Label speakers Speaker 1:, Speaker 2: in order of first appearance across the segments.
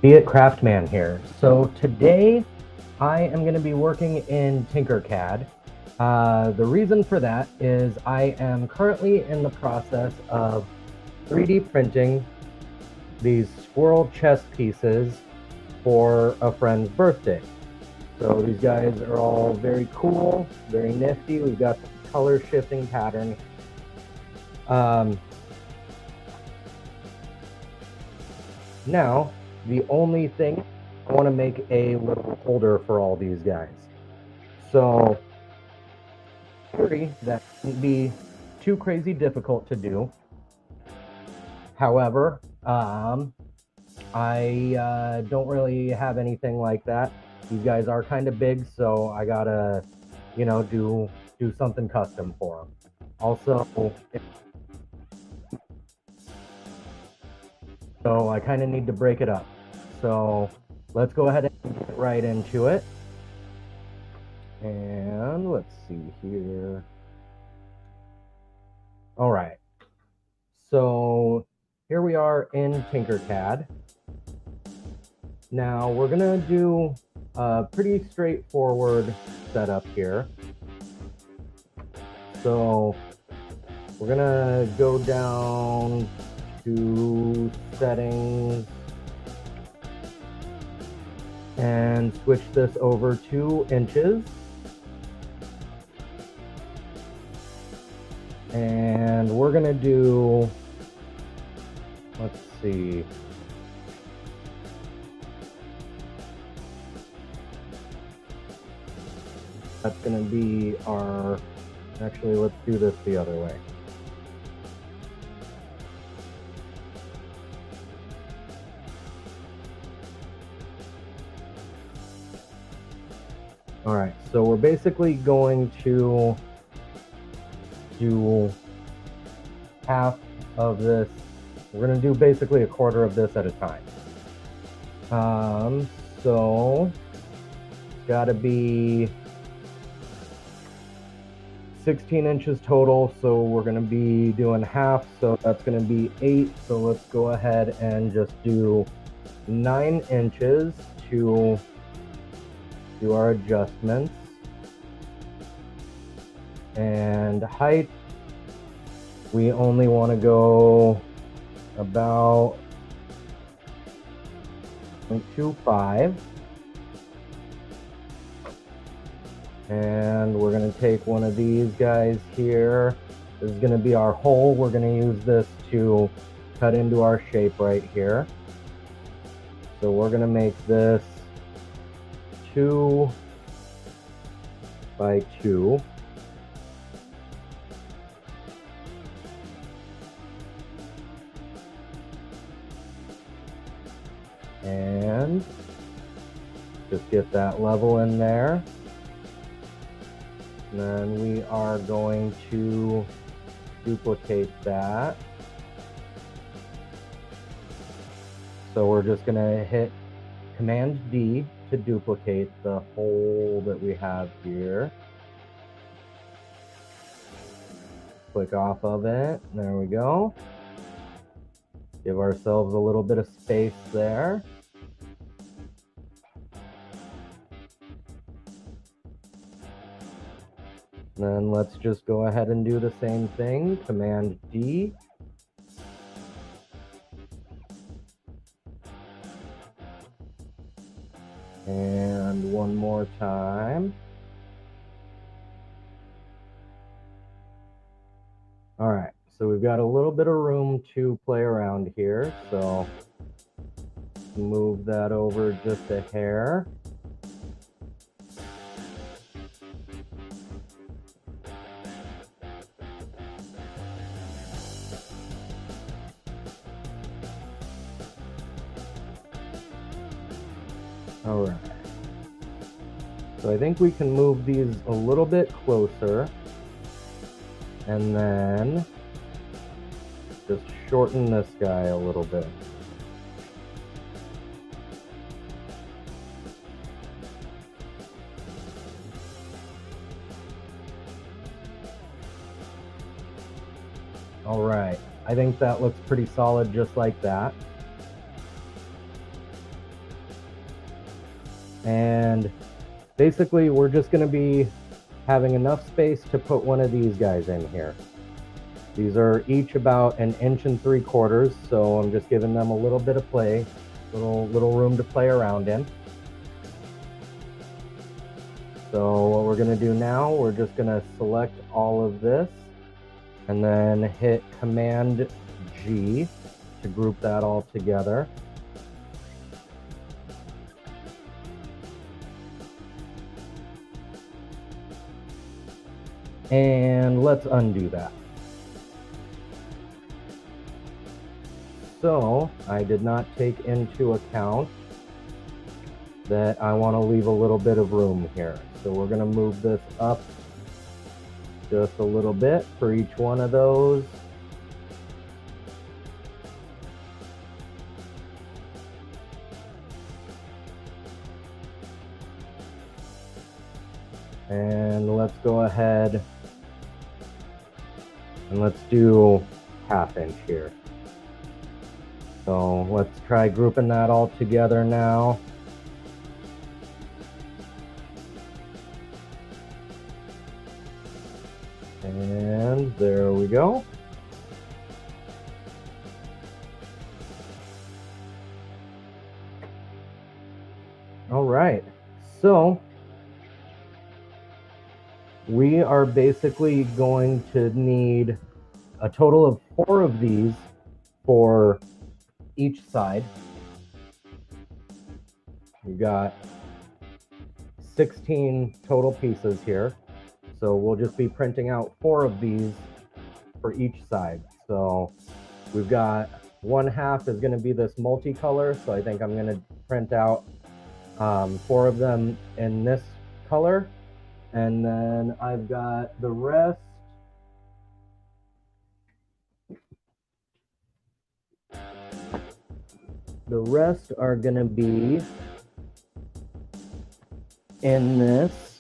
Speaker 1: Be it Craftman here. So today I am going to be working in TinkerCad. The reason for that is I am currently in the process of 3D printing these squirrel chess pieces for a friend's birthday. So these guys are all very cool, very nifty. We've got the color shifting pattern. Now, the only thing, I want to make a little holder for all these guys. So, that wouldn't be too crazy difficult to do. However, I don't really have anything like that. These guys are kind of big, so I gotta, do something custom for them. Also, so I kind of need to break it up. So let's go ahead and get right into it. And let's see here. All right. So here we are in TinkerCad. Now we're gonna do a pretty straightforward setup here. So we're gonna go down to settings and switch this over 2 inches. And we're gonna do, let's see. That's gonna be our, actually let's do this the other way. All right, so we're basically going to do half of this. We're going to do basically a quarter of this at a time. So it's got to be 16 inches total. So we're going to be doing half. So that's going to be 8. So let's go ahead and just do 9 inches to do our adjustments. And height, we only want to go about 0.25. And we're going to take one of these guys here. This is going to be our hole. We're going to use this to cut into our shape right here. So we're going to make this 2 by 2. And just get that level in there. And then we are going to duplicate that. So we're just going to hit Command D to duplicate the hole that we have here. Click off of it. There we go. Give ourselves a little bit of space there. Then let's just go ahead and do the same thing. Command D. And one more time. All right, so we've got a little bit of room to play around here. So move that over just a hair. All right. So I think we can move these a little bit closer. And then just shorten this guy a little bit. All right, I think that looks pretty solid just like that. And basically, we're just going to be having enough space to put one of these guys in here. These are each about 1.75 inches, so I'm just giving them a little bit of play, little room to play around in. So what we're going to do now, we're just going to select all of this and then hit Command G to group that all together. And let's undo that. So I did not take into account that I want to leave a little bit of room here. So we're going to move this up just a little bit for each one of those. And let's go ahead and let's do 1/2 inch here. So let's try grouping that all together now. And there we go. All right, so we are basically going to need a total of 4 of these for each side. We've got 16 total pieces here. So we'll just be printing out 4 of these for each side. So we've got 1/2 is going to be this multicolor. So I think I'm going to print out 4 of them in this color. And then I've got the rest. The rest are going to be in this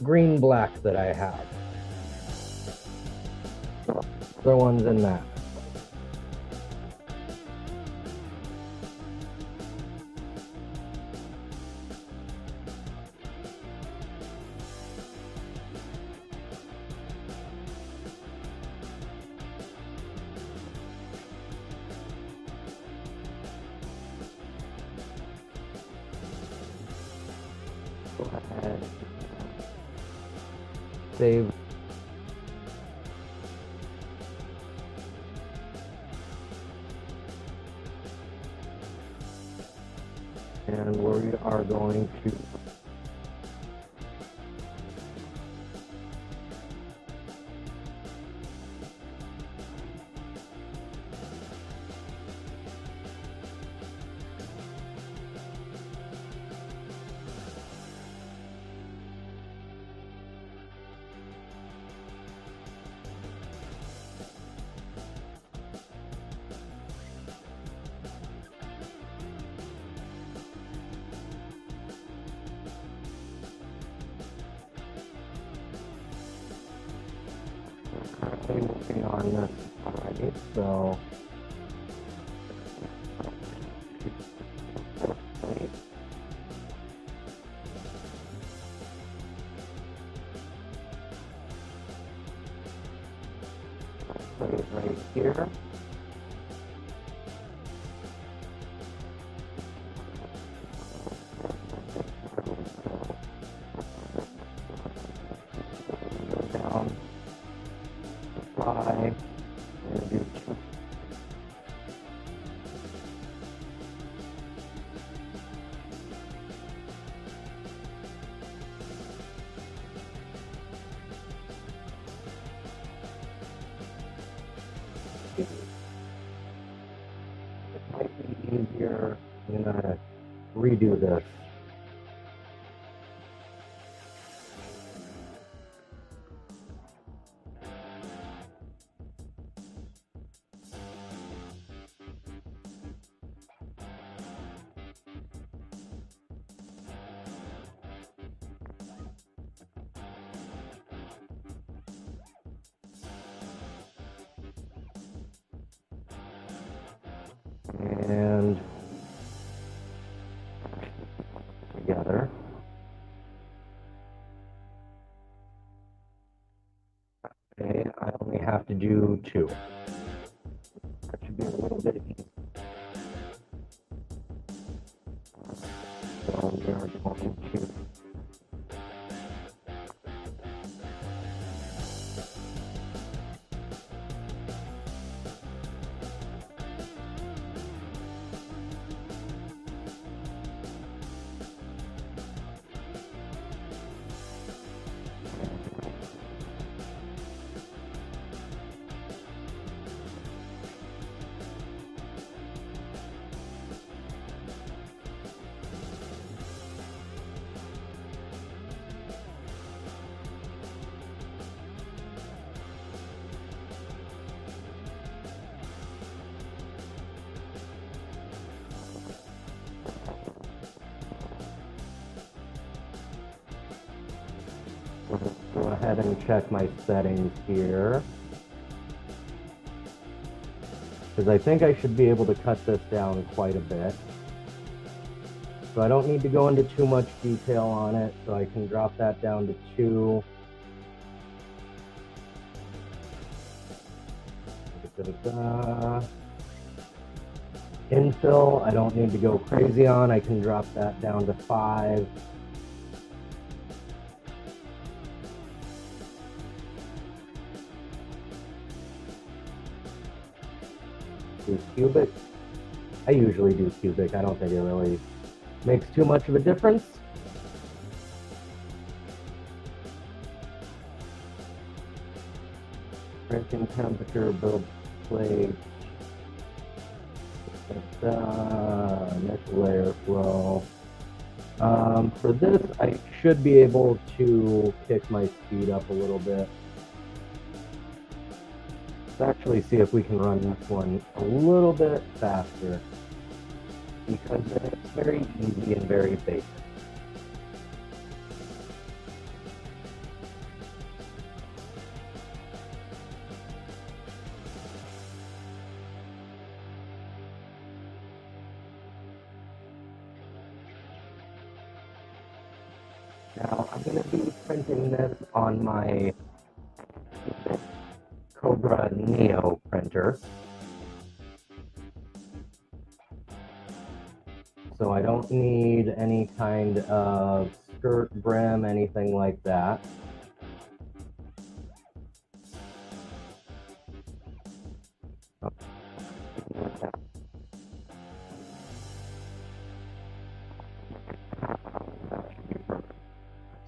Speaker 1: green black that I have. The one's in that. Go ahead. Save. And we are going to working on this already, so put it right here. Go down. Apply, and do 2. It might be easier. I'm gonna redo this. And Today I only have to do 2. That should be a little bit easy. So we are going to go ahead and check my settings here, because I think I should be able to cut this down quite a bit. So I don't need to go into too much detail on it, so I can drop that down to 2. Infill, I don't need to go crazy on. I can drop that down to 5. Do cubic. I usually do cubic. I don't think it really makes too much of a difference. Printing temperature, build plate, initial layer flow. For this, I should be able to kick my speed up a little bit. Let's actually see if we can run this one a little bit faster, because it's very easy and very basic. Now I'm going to be printing this on my Cobra Neo printer. So I don't need any kind of skirt, brim, anything like that.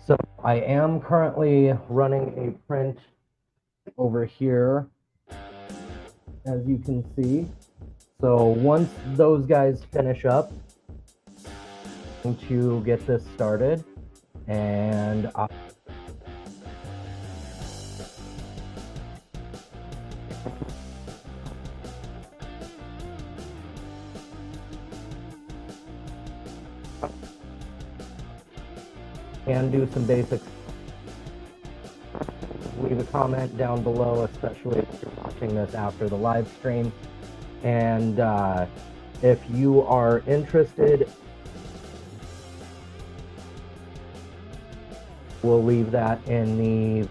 Speaker 1: So I am currently running a print over here, as you can see. So once those guys finish up, I'm going to get this started, and and do some basics. Leave a comment down below, especially if you're watching this after the live stream. And if you are interested, we'll leave that in the